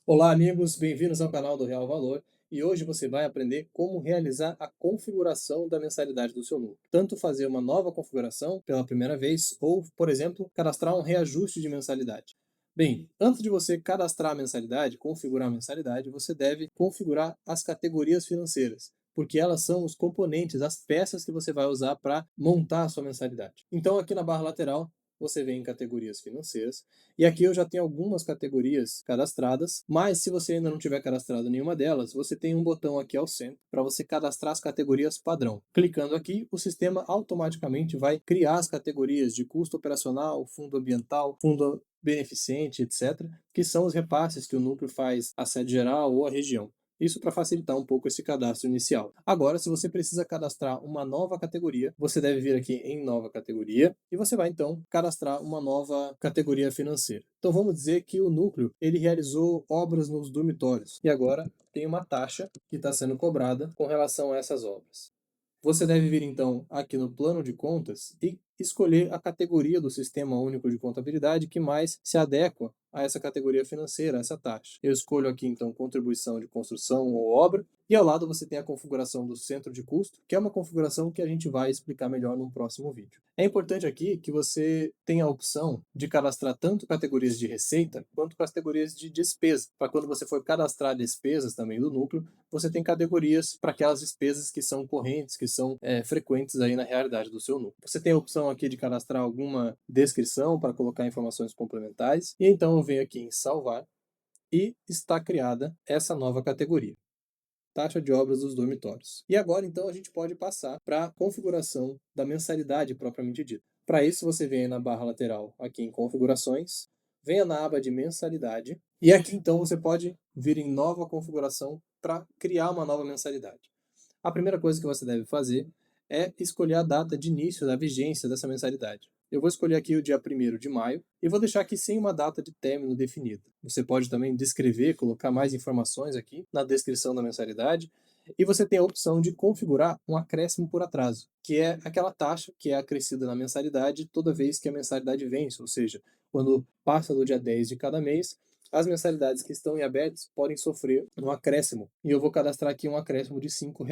Olá, amigos, bem-vindos ao canal do Real Valor e hoje você vai aprender como realizar a configuração da mensalidade do seu núcleo. Tanto fazer uma nova configuração pela primeira vez ou, por exemplo, cadastrar um reajuste de mensalidade. Bem, antes de você cadastrar a mensalidade, configurar a mensalidade, você deve configurar as categorias financeiras, porque elas são os componentes, as peças que você vai usar para montar a sua mensalidade. Então, aqui na barra lateral, você vem em categorias financeiras e aqui eu já tenho algumas categorias cadastradas, mas se você ainda não tiver cadastrado nenhuma delas, você tem um botão aqui ao centro para você cadastrar as categorias padrão. Clicando aqui, o sistema automaticamente vai criar as categorias de custo operacional, fundo ambiental, fundo beneficente, etc., que são os repasses que o núcleo faz à sede geral ou à região. Isso para facilitar um pouco esse cadastro inicial. Agora, se você precisa cadastrar uma nova categoria, você deve vir aqui em nova categoria e você vai então cadastrar uma nova categoria financeira. Então vamos dizer que o núcleo ele realizou obras nos dormitórios e agora tem uma taxa que está sendo cobrada com relação a essas obras. Você deve vir então aqui no plano de contas e escolher a categoria do Sistema Único de Contabilidade que mais se adequa a essa categoria financeira, a essa taxa. Eu escolho aqui então contribuição de construção ou obra e ao lado você tem a configuração do centro de custo, que é uma configuração que a gente vai explicar melhor num próximo vídeo. É importante aqui que você tenha a opção de cadastrar tanto categorias de receita quanto categorias de despesa. Para quando você for cadastrar despesas também do núcleo, você tem categorias para aquelas despesas que são correntes, que são frequentes aí na realidade do seu núcleo. Você tem a opção aqui de cadastrar alguma descrição para colocar informações complementares e então eu venho aqui em salvar e está criada essa nova categoria. Taxa de obras dos dormitórios. E agora, então, a gente pode passar para a configuração da mensalidade propriamente dita. Para isso, você vem na barra lateral, aqui em Configurações, venha na aba de Mensalidade, e aqui, então, você pode vir em Nova Configuração para criar uma nova mensalidade. A primeira coisa que você deve fazer é escolher a data de início da vigência dessa mensalidade. Eu vou escolher aqui o dia 1º de maio e vou deixar aqui sem uma data de término definida. Você pode também descrever, colocar mais informações aqui na descrição da mensalidade e você tem a opção de configurar um acréscimo por atraso, que é aquela taxa que é acrescida na mensalidade toda vez que a mensalidade vence, ou seja, quando passa do dia 10 de cada mês, as mensalidades que estão em abertos podem sofrer um acréscimo. E eu vou cadastrar aqui um acréscimo de R$ 5.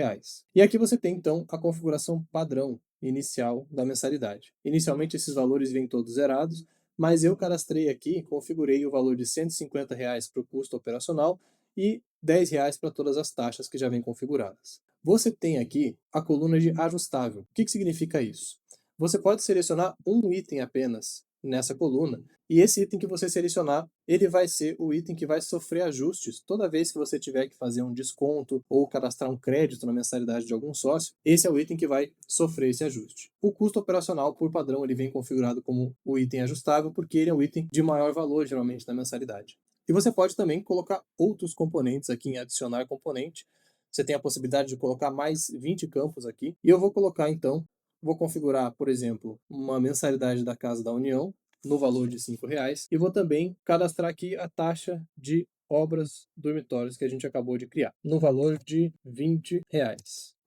E aqui você tem então a configuração padrão inicial da mensalidade. Inicialmente esses valores vêm todos zerados, mas eu cadastrei aqui, configurei o valor de R$ 150 para o custo operacional e R$ 10 para todas as taxas que já vêm configuradas. Você tem aqui a coluna de ajustável. O que significa isso? Você pode selecionar um item apenas nessa coluna, e esse item que você selecionar, ele vai ser o item que vai sofrer ajustes toda vez que você tiver que fazer um desconto ou cadastrar um crédito na mensalidade de algum sócio, esse é o item que vai sofrer esse ajuste. O custo operacional, por padrão, ele vem configurado como o item ajustável, porque ele é o item de maior valor, geralmente, na mensalidade. E você pode também colocar outros componentes aqui em adicionar componente. Você tem a possibilidade de colocar mais 20 campos aqui, e eu vou colocar então vou configurar, por exemplo, uma mensalidade da Casa da União no valor de R$ 5 e vou também cadastrar aqui a taxa de obras dormitórios que a gente acabou de criar, no valor de R$ 20.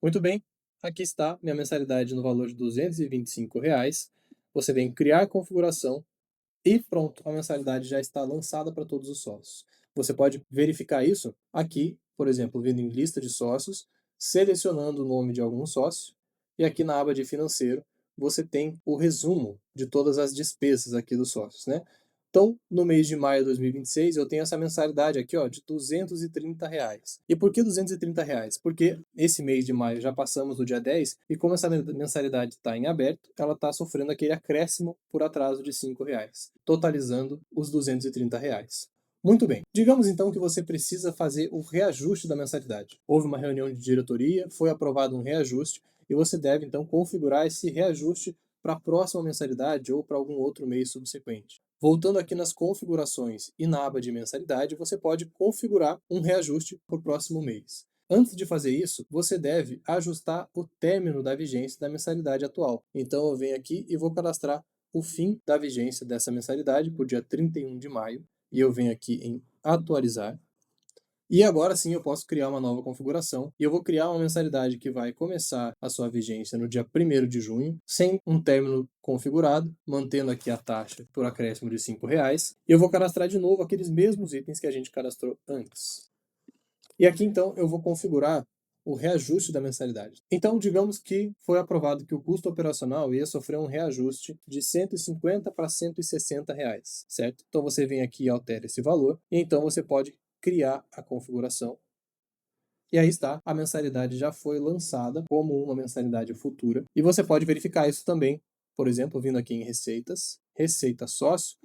Muito bem, aqui está minha mensalidade no valor de R$ 225. Você vem criar a configuração e pronto, a mensalidade já está lançada para todos os sócios. Você pode verificar isso aqui, por exemplo, vindo em lista de sócios, selecionando o nome de algum sócio, e aqui na aba de financeiro você tem o resumo de todas as despesas aqui dos sócios, né? Então, no mês de maio de 2026, eu tenho essa mensalidade aqui, ó, de R$ 230. E por que R$ 230? Porque esse mês de maio já passamos do dia 10 e como essa mensalidade está em aberto, ela está sofrendo aquele acréscimo por atraso de R$ 5, totalizando os R$ 230. Muito bem. Digamos então que você precisa fazer o reajuste da mensalidade. Houve uma reunião de diretoria, foi aprovado um reajuste e você deve então configurar esse reajuste para a próxima mensalidade ou para algum outro mês subsequente. Voltando aqui nas configurações e na aba de mensalidade, você pode configurar um reajuste para o próximo mês. Antes de fazer isso, você deve ajustar o término da vigência da mensalidade atual. Então eu venho aqui e vou cadastrar o fim da vigência dessa mensalidade por dia 31 de maio e eu venho aqui em atualizar. E agora sim eu posso criar uma nova configuração e eu vou criar uma mensalidade que vai começar a sua vigência no dia 1º de junho, sem um término configurado, mantendo aqui a taxa por acréscimo de R$ 5. E eu vou cadastrar de novo aqueles mesmos itens que a gente cadastrou antes. E aqui então eu vou configurar o reajuste da mensalidade. Então, digamos que foi aprovado que o custo operacional ia sofrer um reajuste de 150 para R$ 160, certo? Então você vem aqui e altera esse valor, e então você pode criar a configuração. E aí está, a mensalidade já foi lançada como uma mensalidade futura. E você pode verificar isso também, por exemplo, vindo aqui em Receitas, Receita Sócio,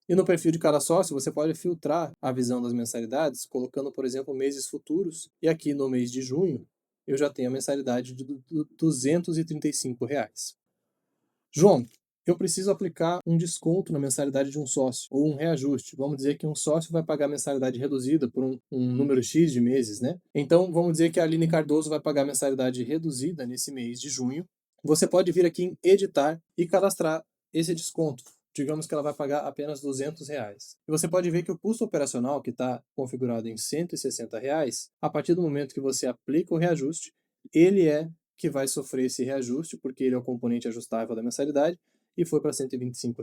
e no perfil de cada sócio, você pode filtrar a visão das mensalidades, colocando, por exemplo, meses futuros. E aqui no mês de junho, eu já tenho a mensalidade de R$ 235. João, eu preciso aplicar um desconto na mensalidade de um sócio, ou um reajuste. Vamos dizer que um sócio vai pagar mensalidade reduzida por um número X de meses, né? Então, vamos dizer que a Aline Cardoso vai pagar mensalidade reduzida nesse mês de junho. Você pode vir aqui em editar e cadastrar esse desconto. Digamos que ela vai pagar apenas R$ 200. E você pode ver que o custo operacional, que está configurado em R$ 160, a partir do momento que você aplica o reajuste, ele é que vai sofrer esse reajuste, porque ele é o componente ajustável da mensalidade, e foi para R$ 125.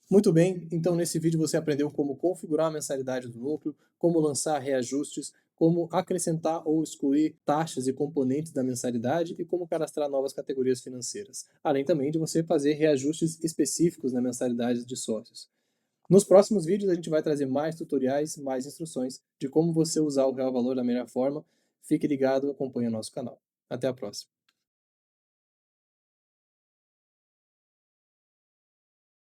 Muito bem, então nesse vídeo você aprendeu como configurar a mensalidade do núcleo, como lançar reajustes, como acrescentar ou excluir taxas e componentes da mensalidade e como cadastrar novas categorias financeiras, além também de você fazer reajustes específicos na mensalidade de sócios. Nos próximos vídeos a gente vai trazer mais tutoriais, mais instruções de como você usar o real valor da melhor forma. Fique ligado, acompanhe o nosso canal. Até a próxima.